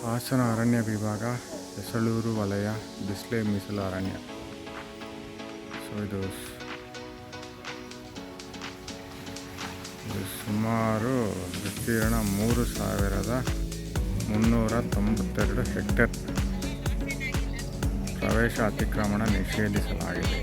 ಹಾಸನ ಅರಣ್ಯ ವಿಭಾಗ, ಹೆಸಳೂರು ವಲಯ, ಬಿಸ್ಲೆ ಮೀಸಲು ಅರಣ್ಯ. ಸೊ ಇದು ಸುಮಾರು ವಿಸ್ತೀರ್ಣ 3,392 ಹೆಕ್ಟೇರ್. ಪ್ರವೇಶ ಅತಿಕ್ರಮಣ ನಿಷೇಧಿಸಲಾಗಿದೆ.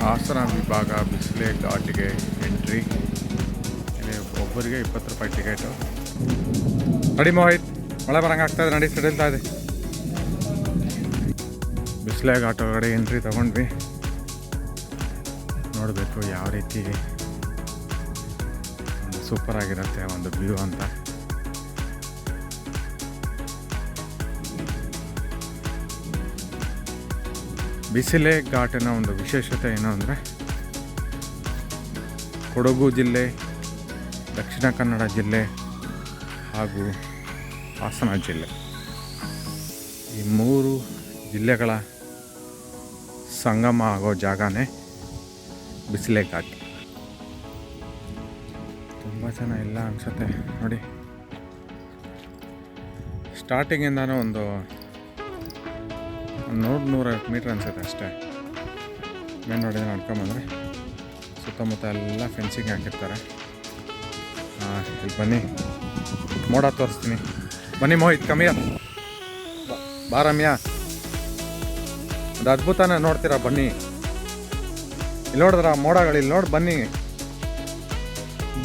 ಹಾಸನ ವಿಭಾಗ ಬಿಸ್ಲೆ ಘಾಟ್ಗೆ ಎಂಟ್ರಿ. ಇಲ್ಲಿ ಒಬ್ಬರಿಗೆ 20 ರೂಪಾಯಿ ಟಿಕೆಟು. ನಡಿ ಮೋಹಿತ್, ಮಳೆ ಬರಂಗೆ ಆಗ್ತಾಯಿದೆ, ನಡಿ ಸಿಡಿಲ್ತಾ ಇದೆ. ಬಿಸ್ಲೆ ಘಾಟ್ ಒಳಗಡೆ ಎಂಟ್ರಿ ತೊಗೊಂಡ್ವಿ. ನೋಡಬೇಕು ಯಾವ ರೀತಿ ಒಂದು ಸೂಪರ್ ಆಗಿರುತ್ತೆ ಒಂದು ವ್ಯೂ ಅಂತ. ಬಿಸಿಲೆ ಘಾಟಿನ ಒಂದು ವಿಶೇಷತೆ ಏನು ಅಂದರೆ, ಕೊಡಗು ಜಿಲ್ಲೆ, ದಕ್ಷಿಣ ಕನ್ನಡ ಜಿಲ್ಲೆ ಹಾಗೂ ಹಾಸನ ಜಿಲ್ಲೆ, ಈ 3 ಜಿಲ್ಲೆಗಳ ಸಂಗಮ ಆಗೋ ಜಾಗನೇ ಬಿಸಿಲೆ ಘಾಟ್. ತುಂಬ ಚೆನ್ನಾಗಿಲ್ಲ ಅನಿಸುತ್ತೆ ನೋಡಿ. ಸ್ಟಾರ್ಟಿಂಗಿಂದನೂ ಒಂದು 100-150 ಮೀಟ್ರ್ ಅನಿಸುತ್ತೆ ಅಷ್ಟೇ. ಮೇನ್ ನೋಡಿ ನಡ್ಕೊಂಬಂದರೆ ಸುತ್ತಮುತ್ತ ಎಲ್ಲ ಫೆನ್ಸಿಂಗ್ ಹಾಕಿರ್ತಾರೆ. ಇಲ್ಲಿ ಬನ್ನಿ, ಮೋಡ ತೋರಿಸ್ತೀನಿ. ಬನ್ನಿ ಮೋಹಿತ್, ಕಮ್ಮಿಯ ಬಾರಮ್ಯ, ಅದು ಅದ್ಭುತನೇ ನೋಡ್ತೀರಾ ಬನ್ನಿ. ಇಲ್ಲಿ ನೋಡಿದ್ರ ಮೋಡಗಳು, ಇಲ್ಲಿ ನೋಡಿ ಬನ್ನಿ,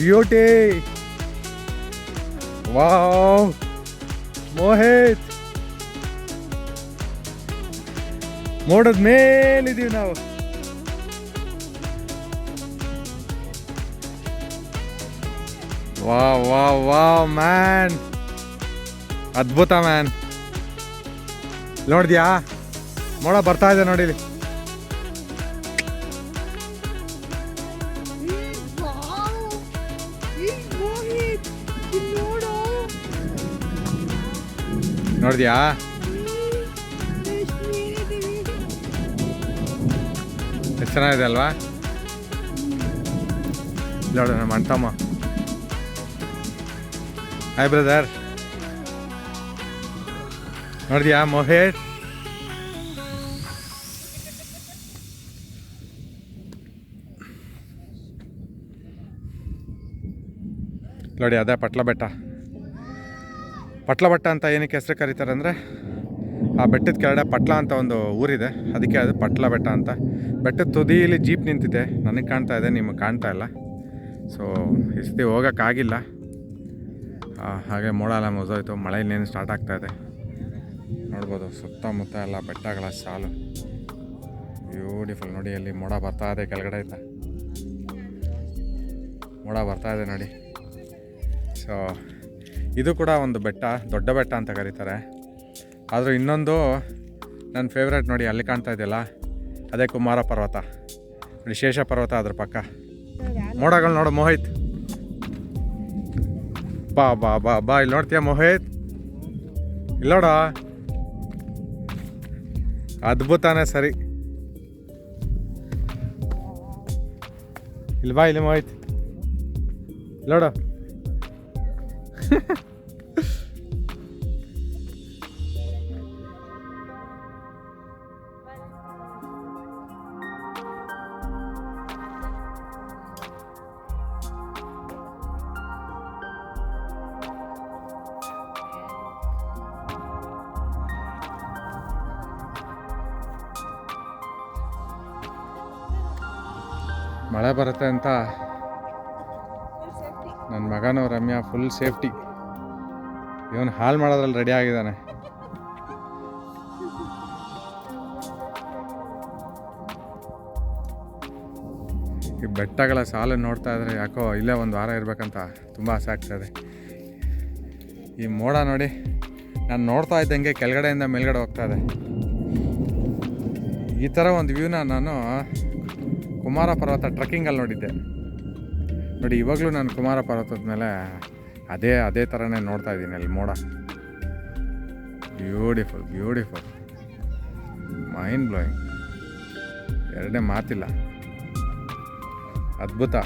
ಬ್ಯೂಟಿ. ವಾವ್ ಮೋಹಿತ್, ಮೋಡದ ಮೇಲಿದ್ದೀವಿ ನಾವು. ವಾವ್ ವಾವ್ ವಾವ್ ಮ್ಯಾನ್, ಅದ್ಭುತ ಮ್ಯಾನ್. ನೋಡಿದ್ಯಾ, ಮೋಡ ಬರ್ತಾ ಇದೆ ನೋಡಿ. ನೋಡಿದ್ಯಾ, ಎಷ್ಟು ಚೆನ್ನಾಗಿದೆ ಅಲ್ವಾ? ನೋಡ ನಮ್ಮ ಅಣ್ತಮ್ಮ. ಹಾಯ್ ಬ್ರದರ್, ನೋಡಿದ್ಯಾ ಮೋಹಿತ್? ನೋಡಿ ಅದೇ ಪಟ್ಲ ಬೆಟ್ಟ. ಪಟ್ಲ ಬೆಟ್ಟ ಅಂತ ಏನಕ್ಕೆ ಹೆಸರು ಕರೀತಾರೆ ಅಂದರೆ, ಆ ಬೆಟ್ಟದ ಕೆಳಗಡೆ ಪಟ್ಲ ಅಂತ ಒಂದು ಊರಿದೆ, ಅದಕ್ಕೆ ಅದು ಪಟ್ಲ ಬೆಟ್ಟ ಅಂತ. ಬೆಟ್ಟದ ತುದಿಯಲ್ಲಿ ಜೀಪ್ ನಿಂತಿದೆ, ನನಗೆ ಕಾಣ್ತಾ ಇದೆ, ನಿಮಗೆ ಕಾಣ್ತಾ ಇಲ್ಲ. ಸೊ ಈ ಸತಿ ಹೋಗೋಕ್ಕಾಗಿಲ್ಲ, ಹಾಗೆ ಮೋಡ ಎಲ್ಲ ಮುಗಿದೋಯ್ತು. ಮಳೆ ಇನ್ನೇನು ಸ್ಟಾರ್ಟ್ ಆಗ್ತಾಯಿದೆ. ನೋಡ್ಬೋದು ಸುತ್ತಮುತ್ತ ಎಲ್ಲ ಬೆಟ್ಟಗಳ ಸಾಲು, ಬ್ಯೂಟಿಫುಲ್. ನೋಡಿ ಅಲ್ಲಿ ಮೋಡ ಬರ್ತಾ ಇದೆ, ಕೆಳಗಡೆ ಆಯ್ತಾ ಮೋಡ ಬರ್ತಾ ಇದೆ ನೋಡಿ. ಸೊ ಇದು ಕೂಡ ಒಂದು ಬೆಟ್ಟ, ದೊಡ್ಡ ಬೆಟ್ಟ ಅಂತ ಕರೀತಾರೆ. ಆದರೂ ಇನ್ನೊಂದು ನನ್ನ ಫೇವ್ರೇಟ್ ನೋಡಿ, ಅಲ್ಲಿ ಕಾಣ್ತಾ ಇದೆಯಲ್ಲ ಅದೇ ಕುಮಾರ ಪರ್ವತ, ವಿಶೇಷ ಪರ್ವತ ಅದ್ರ ಪಕ್ಕ. ಮೋಡಗಳು ನೋಡು ಮೋಹಿತ್, ಬಾ ಬಾ ಬಾ ಬಾ, ಇಲ್ಲಿ ನೋಡ್ತೀಯ ಮೋಹಿತ್? ಇಲ್ಲಿ ನೋಡ, ಅದ್ಭುತನೇ ಸರಿ. ಇಲ್ಲಿ ಬಾ, ಇಲ್ಲಿ ಮೋಹಿತ್, ಇಲ್ಲಿ ನೋಡು. ಮಳೆ ಬರುತ್ತೆ ಅಂತ ನನ್ನ ಮಗನೂ ರಮ್ಯಾ ಫುಲ್ ಸೇಫ್ಟಿ. ಇವನು ಹಾಲು ಮಾಡೋದ್ರಲ್ಲಿ ರೆಡಿ ಆಗಿದ್ದಾನೆ. ಈ ಬೆಟ್ಟಗಳ ಸಾಲು ನೋಡ್ತಾ ಇದ್ರೆ ಯಾಕೋ ಇಲ್ಲೇ ಒಂದು ವಾರ ಇರಬೇಕಂತ ತುಂಬ ಆಸೆ ಆಗ್ತಾಯಿದೆ. ಈ ಮೋಡ ನೋಡಿ, ನಾನು ನೋಡ್ತಾ ಇದ್ದಂಗೆ ಕೆಳಗಡೆಯಿಂದ ಮೇಲ್ಗಡೆ ಹೋಗ್ತಾ ಇದೆ. ಈ ಥರ ಒಂದು ವ್ಯೂನ ನಾನು ಕುಮಾರ ಪರ್ವತ ಟ್ರೆಕ್ಕಿಂಗಲ್ಲಿ ನೋಡಿದ್ದೆ ನೋಡಿ. ಇವಾಗಲೂ ನಾನು ಕುಮಾರ ಪರ್ವತದ ಮೇಲೆ ಅದೇ ಥರನೇ ನೋಡ್ತಾ ಇದ್ದೀನಿ ಅಲ್ಲಿ ಮೋಡ. Beautiful beautiful. ಮೈಂಡ್ ಬ್ಲೋಯಿಂಗ್, ಎರಡನೇ ಮಾತಿಲ್ಲ, ಅದ್ಭುತ.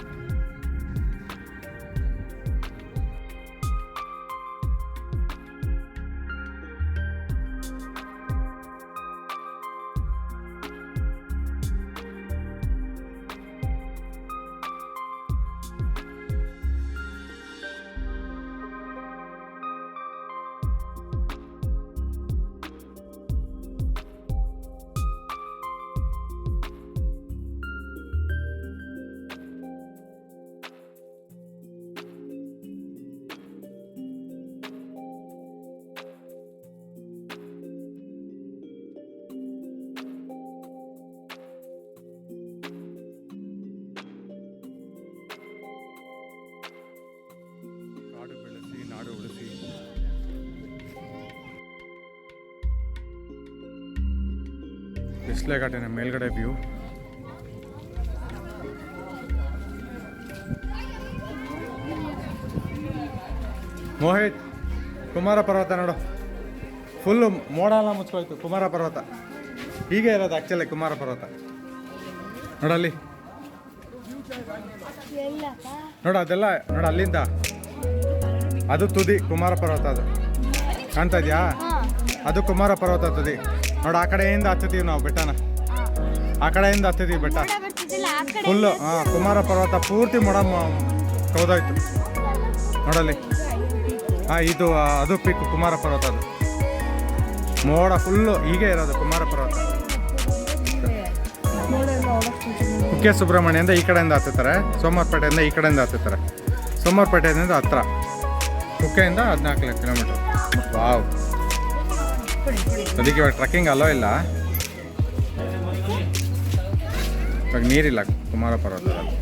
ಕಾಡು ಬೆಳೆಸಿ ನಾಡು ಉಳಿಸಿ. ಬಿಸ್ಲೆ ಘಾಟಿನ ಮೇಲ್ಗಡೆ ವ್ಯೂ. ಮೋಹಿತ್, ಕುಮಾರ ಪರ್ವತ ನೋಡು, ಫುಲ್ಲು ಮೋಡ ಎಲ್ಲ ಮುಚ್ಕೋಯ್ತು. ಕುಮಾರ ಪರ್ವತ ಹೀಗೆ ಇರೋದು ಆ್ಯಕ್ಚುಲಿ. ಕುಮಾರ ಪರ್ವತ ನೋಡಲ್ಲಿ, ನೋಡು ಅದೆಲ್ಲ ನೋಡು ಅಲ್ಲಿಂದ, ಅದು ತುದಿ ಕುಮಾರ ಪರ್ವತ. ಅದು ಕಾಣ್ತಾ ಇದೆಯಾ? ಅದು ಕುಮಾರ ಪರ್ವತ ತುದಿ. ನೋಡು ಆ ಕಡೆಯಿಂದ ಹತ್ತೀವಿ ನಾವು ಬೆಟ್ಟನ, ಆ ಕಡೆಯಿಂದ ಹತ್ತೀವಿ ಬೆಟ್ಟ ಫುಲ್ಲು. ಕುಮಾರ ಪರ್ವತ ಪೂರ್ತಿ ಮೋಡ ಕೌದೋಯ್ತು ನೋಡಲ್ಲಿ. ಇದು ಅದು ಪಿಕ್ ಕುಮಾರ ಪರ್ವತ. ಅದು ಮೋಡ ಫುಲ್ಲು ಹೀಗೆ ಇರೋದು ಕುಮಾರ ಪರ್ವತ. ಕುಕ್ಕೆ ಸುಬ್ರಹ್ಮಣ್ಯದಿಂದ ಈ ಕಡೆಯಿಂದ ಹತ್ತುತ್ತಾರೆ, ಸೋಮವಾರಪೇಟೆಯಿಂದ ಈ ಕಡೆಯಿಂದ ಹತ್ತುತ್ತಾರೆ. ಸೋಮವಾರಪೇಟೆಯಿಂದ ಹತ್ತಿರ, ಕುಕ್ಕೆಯಿಂದ 14 ಕಿಲೋಮೀಟರ್. ವಾವ್, ಅದಕ್ಕೆ ಇವಾಗ ಟ್ರೆಕ್ಕಿಂಗ್ ಅಲ್ಲೋ ಇಲ್ಲ, ಇವಾಗ ನೀರಿಲ್ಲ ಕುಮಾರ ಪರ್ವತದಲ್ಲಿ.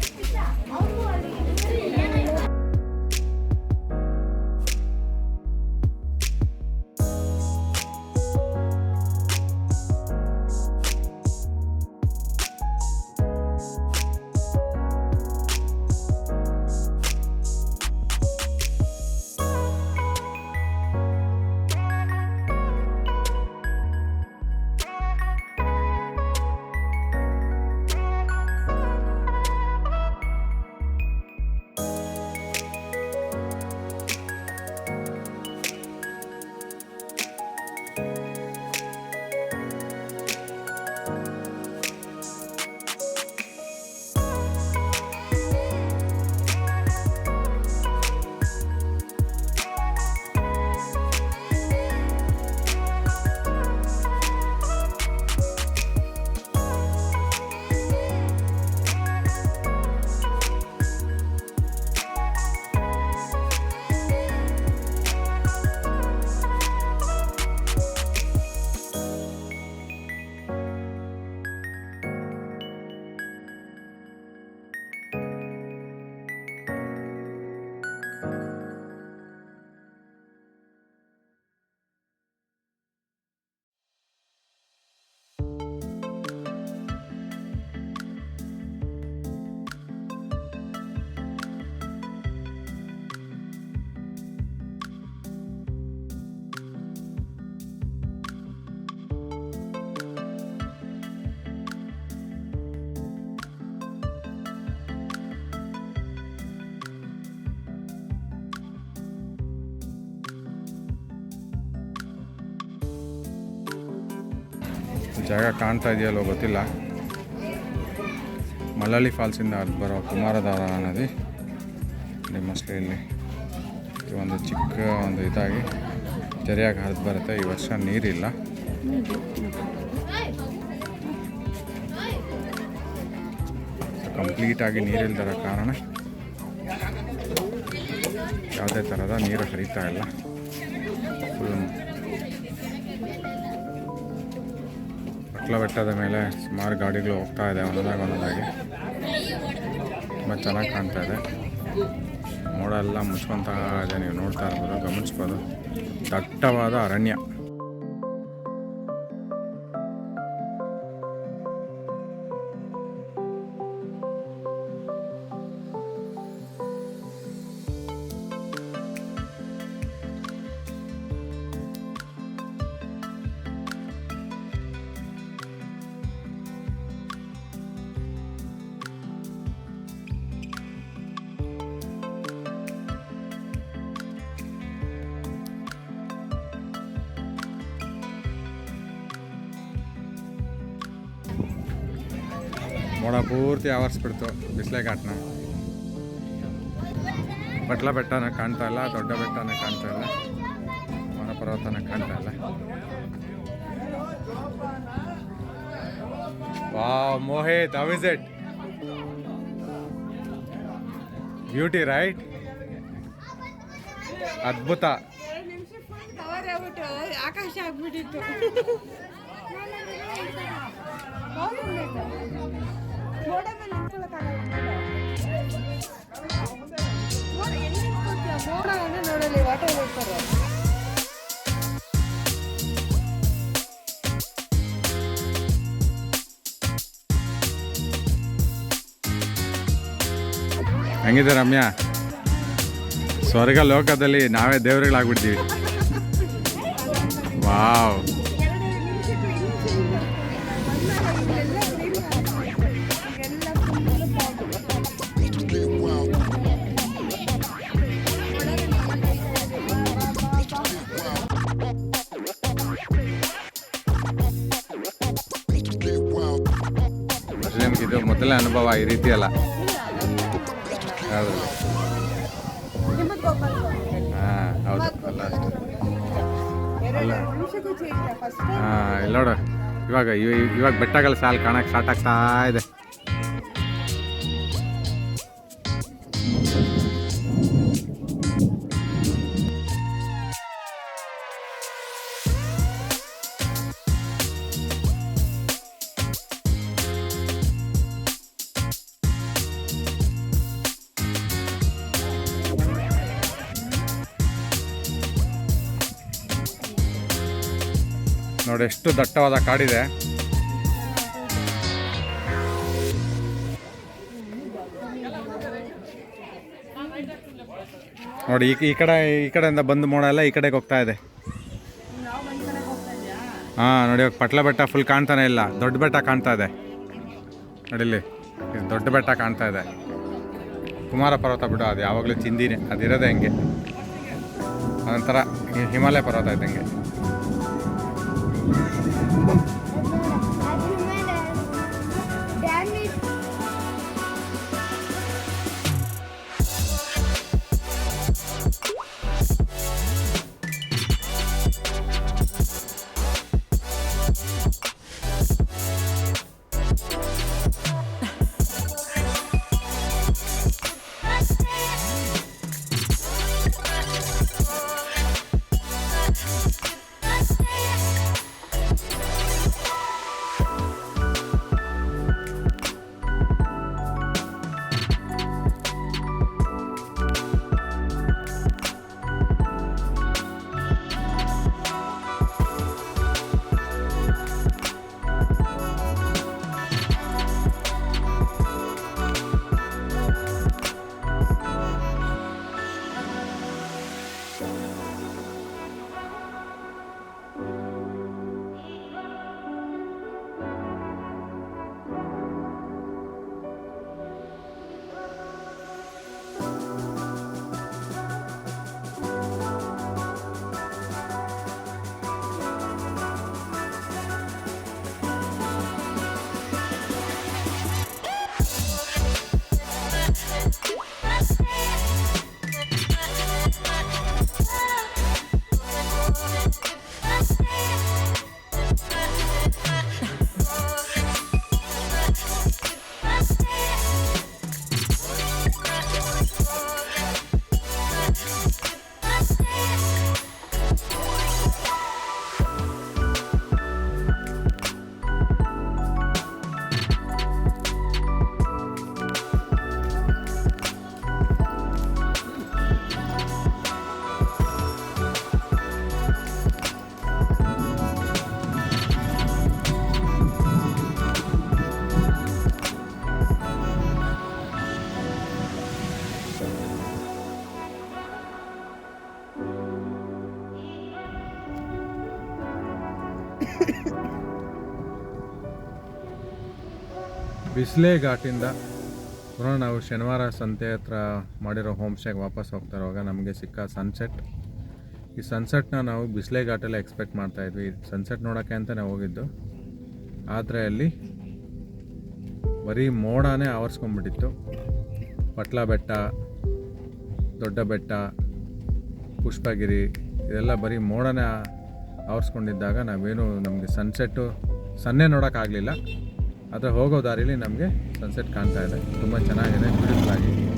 ಜಾಗ ಕಾಣ್ತಾ ಇದೆಯಲ್ಲೋ ಗೊತ್ತಿಲ್ಲ. ಮಲ್ಲಳ್ಳಿ ಫಾಲ್ಸಿಂದ ಅದು ಬರೋ ಕುಮಾರಧಾರ ನದಿ ಮೋಸ್ಟ್ಲಿ ಇಲ್ಲಿ ಒಂದು ಚಿಕ್ಕ ಒಂದು ಇದಾಗಿ ಜರಿಯಾಗಿ ಹರಿದು ಬರುತ್ತೆ. ಈ ವರ್ಷ ನೀರಿಲ್ಲ. ಕಂಪ್ಲೀಟಾಗಿ ನೀರಿಲ್ದರ ಕಾರಣ ಯಾವುದೇ ಥರದ ನೀರು ಹರಿತಾ ಇಲ್ಲ. ಫುಲ್ ಬೆಟ್ಟದ ಮೇಲೆ ಸುಮಾರು ಗಾಡಿಗಳು ಹೋಗ್ತಾ ಇದೆ ಒಂದೊಂದಾಗಿ. ತುಂಬ ಚೆನ್ನಾಗಿ ಕಾಣ್ತಾ ಇದೆ. ಮೋಡ ಎಲ್ಲ ಮುಚ್ಕೊತಾ ಇದೆ, ನೀವು ನೋಡ್ತಾ ಇರ್ಬೋದು, ಗಮನಿಸ್ಬೋದು. ದಟ್ಟವಾದ ಅರಣ್ಯ. ಮೋಡ ಪೂರ್ತಿ ಆವರಿಸ್ಬಿಡ್ತು ಬಿಸಿಲೆ ಘಾಟ್ನ. ಪಟ್ಲ ಬೆಟ್ಟನ ಕಾಣ್ತಾ ಇಲ್ಲ, ದೊಡ್ಡ ಬೆಟ್ಟನ ಕಾಣ್ತಾ ಇಲ್ಲ, ವನ ಪರ್ವತನ ಕಾಣ್ತಾ ಇಲ್ಲ. Wow Mohit, how is it? Beauty right? ಅದ್ಭುತ. ಆಕಾಶ ಆಗ್ಬಿಟ್ಟಿತ್ತು. ನೋಡಲಿ ವಾಟರ್ ಹೋಗ್ತಾರೆ. ಹೆಂಗಿದೆ ರಮ್ಯಾ? ಸ್ವರ್ಗ ಲೋಕದಲ್ಲಿ ನಾವೇ ದೇವರುಗಳಾಗ್ಬಿಡ್ತೀವಿ. ವಾವ್. ನಿಮ್ಗಿದು ಮೊದಲನೇ ಅನುಭವ ಈ ರೀತಿ ಅಲ್ಲ? ಹೌದು. ಹಾಂ ಹೌದು, ಅಲ್ಲ ಅಷ್ಟೇ ಅಲ್ಲ. ಹಾಂ ಇಲ್ಲಿ ನೋಡು, ಇವಾಗ ಬೆಟ್ಟಗಳ ಸಾಲು ಕಾಣಕ್ಕೆ ಸ್ಟಾರ್ಟ್ ಆಗ್ತಾ ಇದೆ. ನೋಡಿ ಎಷ್ಟು ದಟ್ಟವಾದ ಕಾಡಿದೆ. ನೋಡಿ ಈ ಕಡೆಯಿಂದ ಬಂದು ಮೋಡ ಎಲ್ಲ ಈ ಕಡೆಗೆ ಹೋಗ್ತಾ ಇದೆ. ಹಾಂ ನೋಡಿ, ಪಟ್ಲ ಬೆಟ್ಟ ಫುಲ್ ಕಾಣ್ತಾನೆ ಇಲ್ಲ, ದೊಡ್ಡ ಬೆಟ್ಟ ಕಾಣ್ತಾ ಇದೆ. ನೋಡಿಲ್ಲಿ ದೊಡ್ಡ ಬೆಟ್ಟ ಕಾಣ್ತಾ ಇದೆ. ಕುಮಾರ ಪರ್ವತ ಬಿಡು, ಅದು ಯಾವಾಗಲೂ ಚಿಂದಿನೇ, ಅದಿರೋದೇ ಹಂಗೆ. ಅದೊಂಥರ ಹಿಮಾಲಯ ಪರ್ವತ ಇದ್ದಂಗೆ. ಬಿಸ್ಲೆ ಘಾಟಿಂದ ಪುನಃ ನಾವು ಶನಿವಾರ ಸಂತೆ ಹತ್ರ ಮಾಡಿರೋ ಹೋಮ್ ಸ್ಟೇಗೆ ವಾಪಸ್ ಹೋಗ್ತಾ ಇರುವಾಗ ನಮಗೆ ಸಿಕ್ಕ ಸನ್ಸೆಟ್. ಈ ಸನ್ಸೆಟ್ನ ನಾವು ಬಿಸ್ಲೆ ಘಾಟಲ್ಲೇ ಎಕ್ಸ್ಪೆಕ್ಟ್ ಮಾಡ್ತಾಯಿದ್ವಿ. ಸನ್ಸೆಟ್ ನೋಡೋಕ್ಕೆ ಅಂತಲೇ ಹೋಗಿದ್ದು, ಆದರೆ ಅಲ್ಲಿ ಬರೀ ಮೋಡನೇ ಆವರಿಸ್ಕೊಂಡ್ಬಿಟ್ಟಿತ್ತು. ಪಟ್ಲ ಬೆಟ್ಟ, ದೊಡ್ಡ ಬೆಟ್ಟ, ಪುಷ್ಪಗಿರಿ ಇದೆಲ್ಲ ಬರೀ ಮೋಡನೇ ಆವರಿಸ್ಕೊಂಡಿದ್ದಾಗ ನಾವೇನು ನಮಗೆ ಸನ್ನೆ ನೋಡೋಕ್ಕಾಗಲಿಲ್ಲ. ಆದರೆ ಹೋಗೋ ದಾರಿಲಿ ನಮಗೆ ಸನ್ಸೆಟ್ ಕಾಣ್ತಾ ಇದೆ. ತುಂಬ ಚೆನ್ನಾಗಿದೆ, ಬ್ಯೂಟಿಫುಲ್ ಆಗಿ.